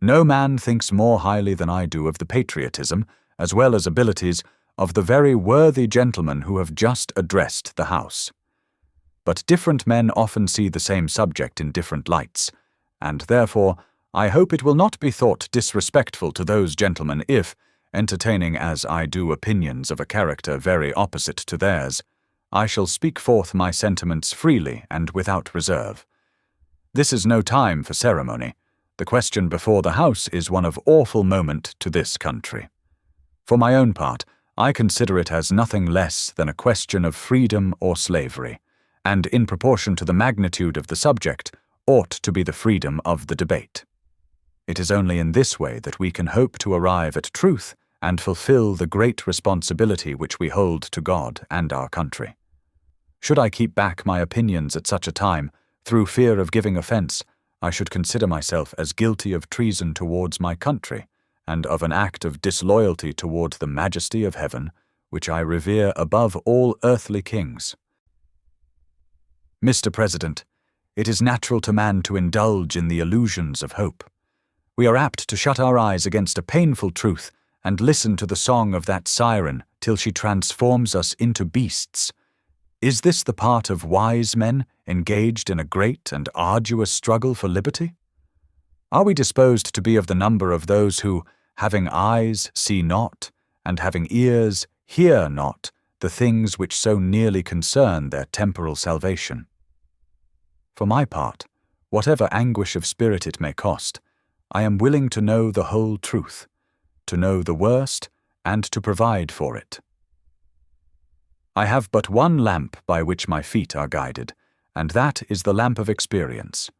No man thinks more highly than I do of the patriotism, as well as abilities, of the very worthy gentlemen who have just addressed the House. But different men often see the same subject in different lights, and therefore I hope it will not be thought disrespectful to those gentlemen if, entertaining as I do opinions of a character very opposite to theirs, I shall speak forth my sentiments freely and without reserve. This is no time for ceremony. The question before the House is one of awful moment to this country. For my own part, I consider it as nothing less than a question of freedom or slavery, and in proportion to the magnitude of the subject, ought to be the freedom of the debate. It is only in this way that we can hope to arrive at truth and fulfill the great responsibility which we hold to God and our country. Should I keep back my opinions at such a time, through fear of giving offence, I should consider myself as guilty of treason towards my country, and of an act of disloyalty toward the majesty of heaven, which I revere above all earthly kings. Mr. President, it is natural to man to indulge in the illusions of hope. We are apt to shut our eyes against a painful truth and listen to the song of that siren till she transforms us into beasts. Is this the part of wise men engaged in a great and arduous struggle for liberty? Are we disposed to be of the number of those who, having eyes, see not, and having ears, hear not, the things which so nearly concern their temporal salvation? For my part, whatever anguish of spirit it may cost, I am willing to know the whole truth, to know the worst, and to provide for it. I have but one lamp by which my feet are guided, and that is the lamp of experience.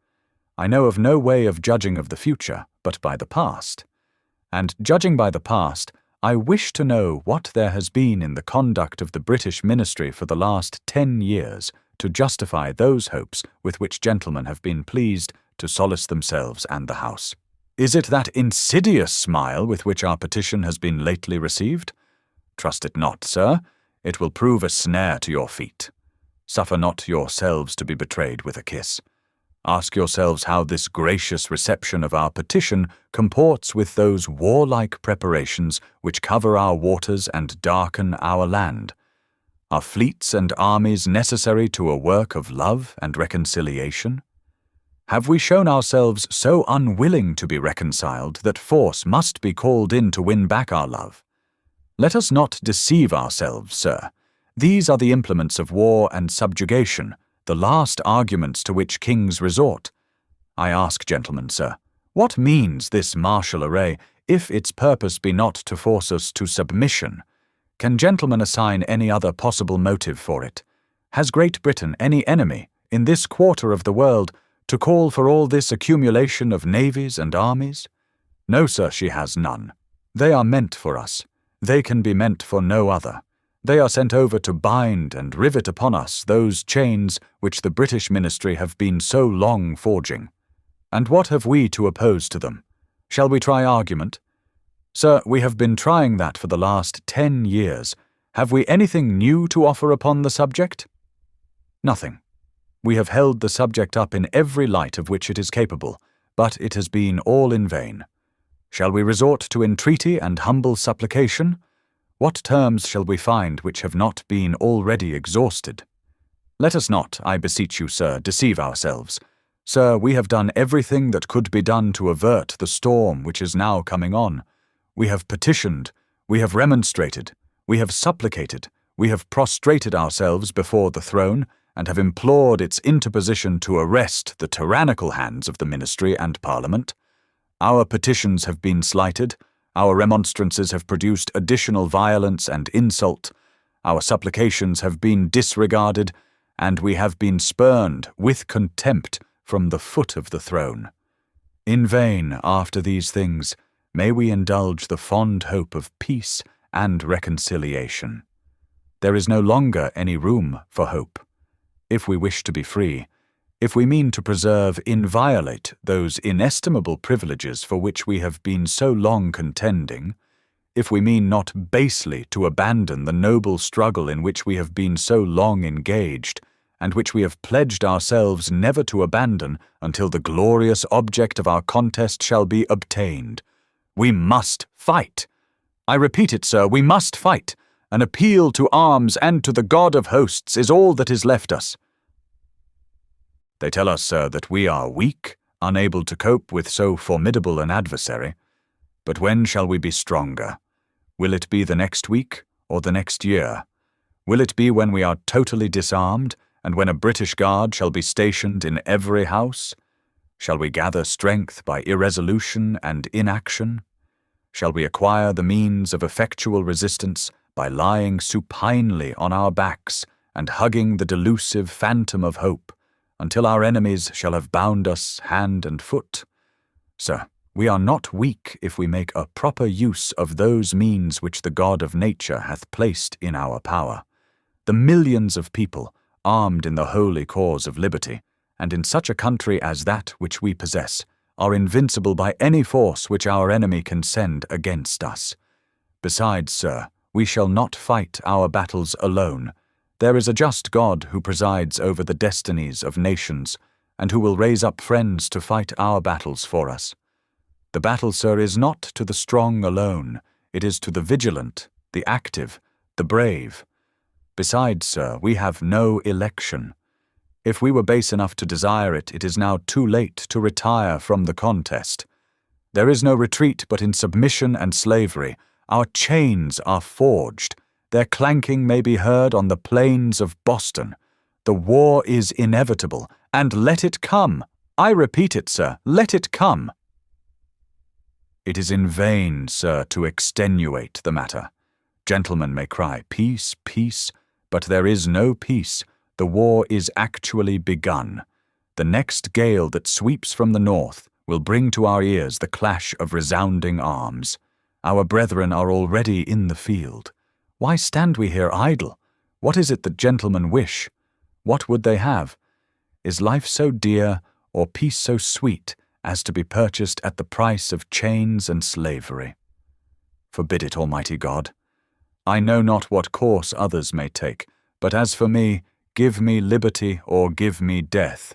I know of no way of judging of the future, but by the past. And judging by the past, I wish to know what there has been in the conduct of the British ministry for the last 10 years to justify those hopes with which gentlemen have been pleased to solace themselves and the House. Is it that insidious smile with which our petition has been lately received? Trust it not, sir. It will prove a snare to your feet. Suffer not yourselves to be betrayed with a kiss. Ask yourselves how this gracious reception of our petition comports with those warlike preparations which cover our waters and darken our land. Are fleets and armies necessary to a work of love and reconciliation? Have we shown ourselves so unwilling to be reconciled that force must be called in to win back our love? Let us not deceive ourselves, sir. These are the implements of war and subjugation, the last arguments to which kings resort. I ask, gentlemen, sir, what means this martial array, if its purpose be not to force us to submission? Can gentlemen assign any other possible motive for it? Has Great Britain any enemy, in this quarter of the world, to call for all this accumulation of navies and armies? No, sir, she has none. They are meant for us. They can be meant for no other. They are sent over to bind and rivet upon us those chains which the British ministry have been so long forging. And what have we to oppose to them? Shall we try argument? Sir, we have been trying that for the last 10 years. Have we anything new to offer upon the subject? Nothing. We have held the subject up in every light of which it is capable, but it has been all in vain. Shall we resort to entreaty and humble supplication? What terms shall we find which have not been already exhausted? Let us not, I beseech you, sir, deceive ourselves. Sir, we have done everything that could be done to avert the storm which is now coming on. We have petitioned, we have remonstrated, we have supplicated, we have prostrated ourselves before the throne, and have implored its interposition to arrest the tyrannical hands of the ministry and Parliament. Our petitions have been slighted, our remonstrances have produced additional violence and insult, our supplications have been disregarded, and we have been spurned with contempt from the foot of the throne. In vain, after these things, may we indulge the fond hope of peace and reconciliation. There is no longer any room for hope. If we wish to be free, if we mean to preserve inviolate those inestimable privileges for which we have been so long contending, if we mean not basely to abandon the noble struggle in which we have been so long engaged, and which we have pledged ourselves never to abandon until the glorious object of our contest shall be obtained. We must fight. I repeat it, sir, we must fight. An appeal to arms and to the God of hosts is all that is left us. They tell us, sir, that we are weak, unable to cope with so formidable an adversary. But when shall we be stronger? Will it be the next week or the next year? Will it be when we are totally disarmed, and when a British Guard shall be stationed in every house? Shall we gather strength by irresolution and inaction? Shall we acquire the means of effectual resistance by lying supinely on our backs and hugging the delusive phantom of hope, until our enemies shall have bound us hand and foot? Sir, we are not weak if we make a proper use of those means which the God of nature hath placed in our power. The millions of people, armed in the holy cause of liberty, and in such a country as that which we possess, are invincible by any force which our enemy can send against us. Besides, sir, we shall not fight our battles alone. There is a just God who presides over the destinies of nations, and who will raise up friends to fight our battles for us. The battle, sir, is not to the strong alone. It is to the vigilant, the active, the brave. Besides, sir, we have no election. If we were base enough to desire it, it is now too late to retire from the contest. There is no retreat but in submission and slavery. Our chains are forged. Their clanking may be heard on the plains of Boston. The war is inevitable, and let it come. I repeat it, sir, let it come. It is in vain, sir, to extenuate the matter. Gentlemen may cry, peace, peace, but there is no peace. The war is actually begun. The next gale that sweeps from the north will bring to our ears the clash of resounding arms. Our brethren are already in the field. Why stand we here idle? What is it that gentlemen wish? What would they have? Is life so dear, or peace so sweet, as to be purchased at the price of chains and slavery? Forbid it, Almighty God. I know not what course others may take, but as for me, give me liberty or give me death.